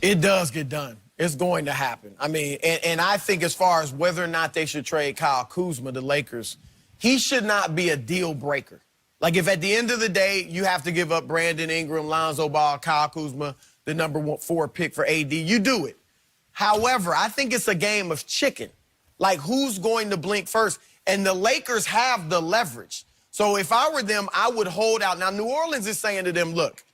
It does get done. It's going to happen. I mean, and I think as far as whether or not they should trade Kyle Kuzma, the Lakers, he should not be a deal breaker. Like, if at the end of the day you have to give up Brandon Ingram, Lonzo Ball, Kyle Kuzma, the number 4 pick for AD, you do it. However, I think it's a game of chicken. Like, who's going to blink first? And the Lakers have the leverage. So if I were them, I would hold out. Now, New Orleans is saying to them, look,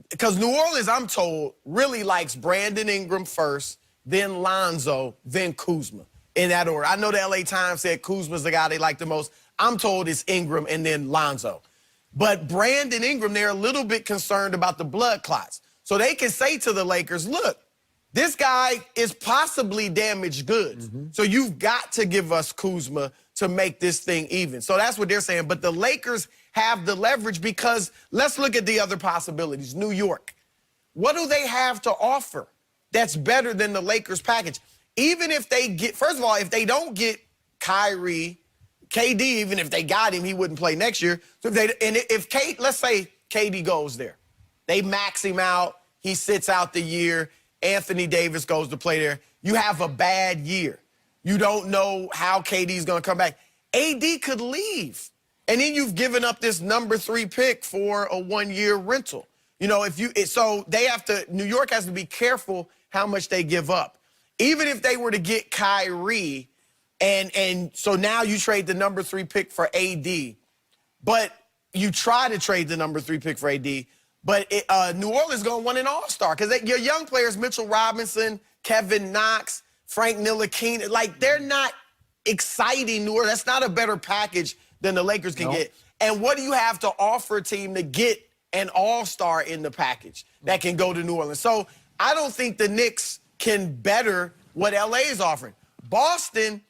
because New Orleans, I'm told, really likes Brandon Ingram first, then Lonzo, then Kuzma, in that order. I know the LA Times said Kuzma's the guy they like the most. I'm told it's Ingram and then Lonzo. But Brandon Ingram, they're a little bit concerned about the blood clots. So they can say to the Lakers, look, this guy is possibly damaged goods. So you've got to give us Kuzma to make this thing even. So that's what they're saying. But the Lakers have the leverage because let's look at the other possibilities. New York. What do they have to offer that's better than the Lakers package? Even if they get, first of all, if they don't get Kyrie, KD, even if they got him, he wouldn't play next year. So let's say KD goes there. They max him out. He sits out the year. Anthony Davis goes to play there. You have a bad year. You don't know how KD's going to come back. AD could leave. And then you've given up this number 3 pick for a 1-year rental. You know, so they have to, New York has to be careful how much they give up. Even if they were to get Kyrie, and so now you trade the number 3 pick for AD, but you try to trade the number 3 pick for AD, but New Orleans is going to want an all-star because your young players, Mitchell Robinson, Kevin Knox, Frank Ntilikina, like, they're not exciting New Orleans. That's not a better package than the Lakers can get. And what do you have to offer a team to get an all-star in the package that can go to New Orleans? So I don't think the Knicks can better what LA is offering. Boston,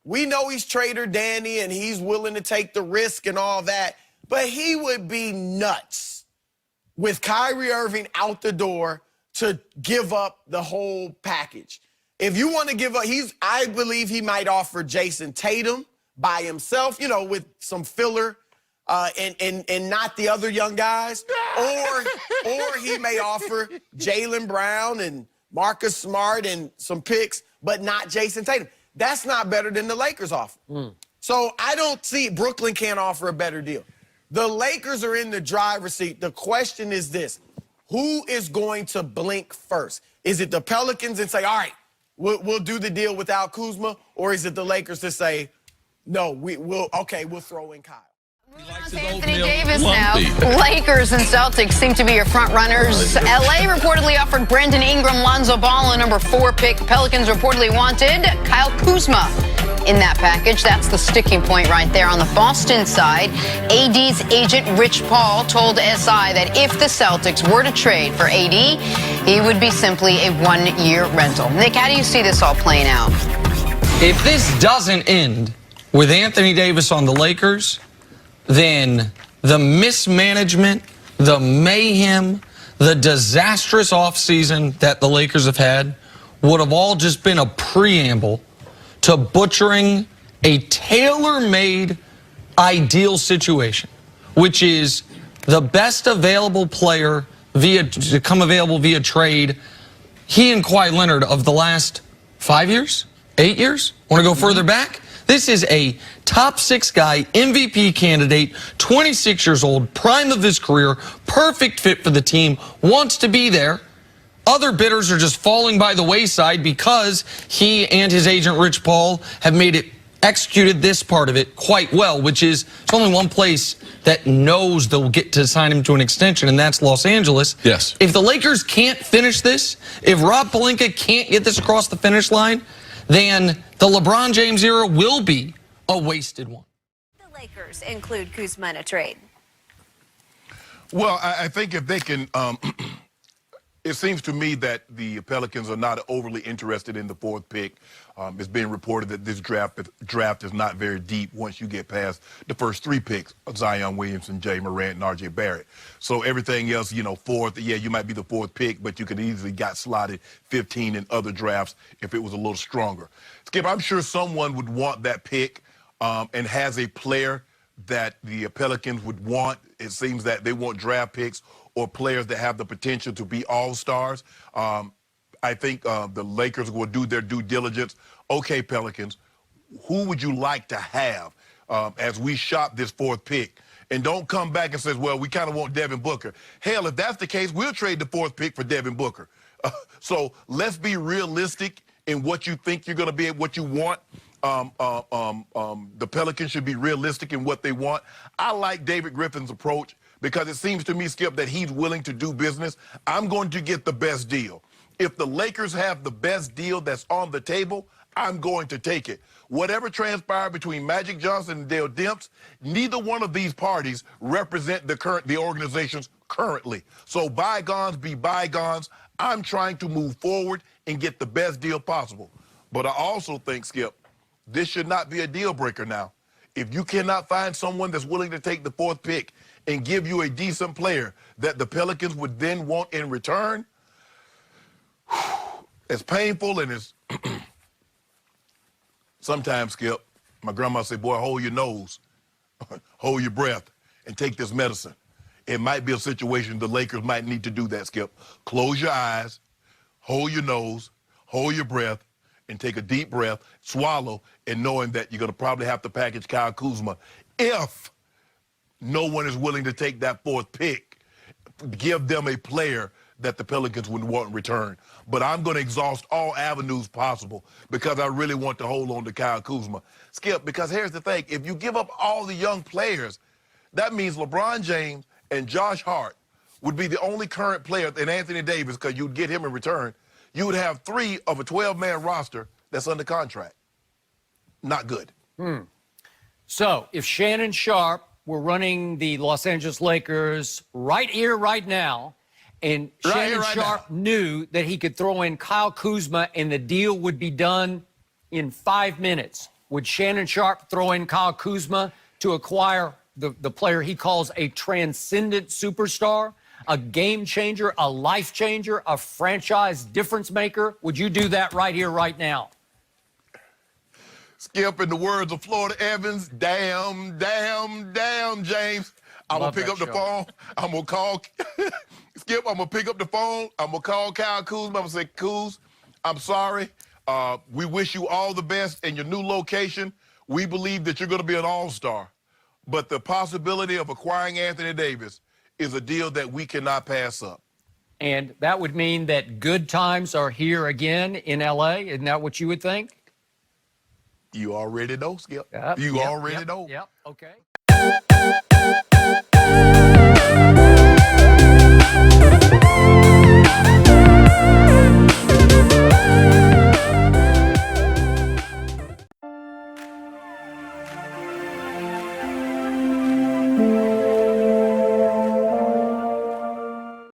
we know he's Trader Danny and he's willing to take the risk and all that, but he would be nuts with Kyrie Irving out the door to give up the whole package. If you want to give up, I believe he might offer Jason Tatum by himself, you know, with some filler and not the other young guys. Or he may offer Jaylen Brown and Marcus Smart and some picks, but not Jason Tatum. That's not better than the Lakers offer. So I don't see Brooklyn can't offer a better deal. The Lakers are in the driver's seat. The question is this: who is going to blink first? Is it the Pelicans and say, all right, we'll do the deal without Kuzma, or is it the Lakers to say, no, we'll throw in Kyle? Anthony Davis now. Lakers and Celtics seem to be your front runners. LA reportedly offered Brandon Ingram, Lonzo Ball, a number 4 pick. Pelicans reportedly wanted Kyle Kuzma in that package. That's the sticking point right there. On the Boston side, AD's agent Rich Paul told SI that if the Celtics were to trade for AD, he would be simply a 1-year rental. Nick, how do you see this all playing out? If this doesn't end with Anthony Davis on the Lakers, then the mismanagement, the mayhem, the disastrous offseason that the Lakers have had would have all just been a preamble to butchering a tailor-made ideal situation, which is the best available player to come available via trade. He and Kawhi Leonard of the last 5 years, 8 years, want to go further back? This is a top 6 guy, MVP candidate, 26 years old, prime of his career, perfect fit for the team, wants to be there. Other bidders are just falling by the wayside because he and his agent, Rich Paul, have executed this part of it quite well, which is it's only one place that knows they'll get to sign him to an extension, and that's Los Angeles. Yes. If the Lakers can't finish this, if Rob Pelinka can't get this across the finish line, then the LeBron James era will be a wasted one. The Lakers include Kuzma in a trade. Well, I think if they can, it seems to me that the Pelicans are not overly interested in the 4th pick. It's being reported that this draft is not very deep once you get past the first 3 picks, Zion Williamson, Jay Morant, and R.J. Barrett. So everything else, you know, 4th, yeah, you might be the 4th pick, but you could easily got slotted 15 in other drafts if it was a little stronger. Skip, I'm sure someone would want that pick and has a player that the Pelicans would want. It seems that they want draft picks or players that have the potential to be all-stars. I think the Lakers will do their due diligence. Okay, Pelicans, who would you like to have as we shop this fourth pick? And don't come back and say, well, we kind of want Devin Booker. Hell, if that's the case, we'll trade the fourth pick for Devin Booker. So let's be realistic in what you think you're going to be, what you want. The Pelicans should be realistic in what they want. I like David Griffin's approach because it seems to me, Skip, that he's willing to do business. I'm going to get the best deal. If the Lakers have the best deal that's on the table, I'm going to take it. Whatever transpired between Magic Johnson and Dale Demps, neither one of these parties represent the organizations currently. So bygones be bygones. I'm trying to move forward and get the best deal possible. But I also think, Skip, this should not be a deal breaker now. If you cannot find someone that's willing to take the fourth pick and give you a decent player that the Pelicans would then want in return, as painful and as sometimes, Skip, my grandma said, boy, hold your nose, hold your breath, and take this medicine. It might be a situation the Lakers might need to do that, Skip. Close your eyes, hold your nose, hold your breath, and take a deep breath, swallow, and knowing that you're going to probably have to package Kyle Kuzma if no one is willing to take that fourth pick. Give them a player that the Pelicans would want in return. But I'm going to exhaust all avenues possible because I really want to hold on to Kyle Kuzma. Skip, because here's the thing. If you give up all the young players, that means LeBron James and Josh Hart would be the only current player, and Anthony Davis, because you'd get him in return. You would have 3 of a 12-man roster that's under contract. Not good. So if Shannon Sharpe were running the Los Angeles Lakers right here, right now, and Shannon Sharpe knew that he could throw in Kyle Kuzma and the deal would be done in 5 minutes, would Shannon Sharpe throw in Kyle Kuzma to acquire the player he calls a transcendent superstar, a game changer, a life changer, a franchise difference maker? Would you do that right here, right now? Skip, in the words of Florida Evans, damn, James. I'm going to pick up the phone. I'm going to call. Skip, I'm going to pick up the phone. I'm going to call Kyle Kuzma. I'm going to say, Kuz, I'm sorry. We wish you all the best in your new location. We believe that you're going to be an all-star. But the possibility of acquiring Anthony Davis is a deal that we cannot pass up. And that would mean that good times are here again in L.A.? Isn't that what you would think? You already know, Skip. Yep, you already know. Yep, okay.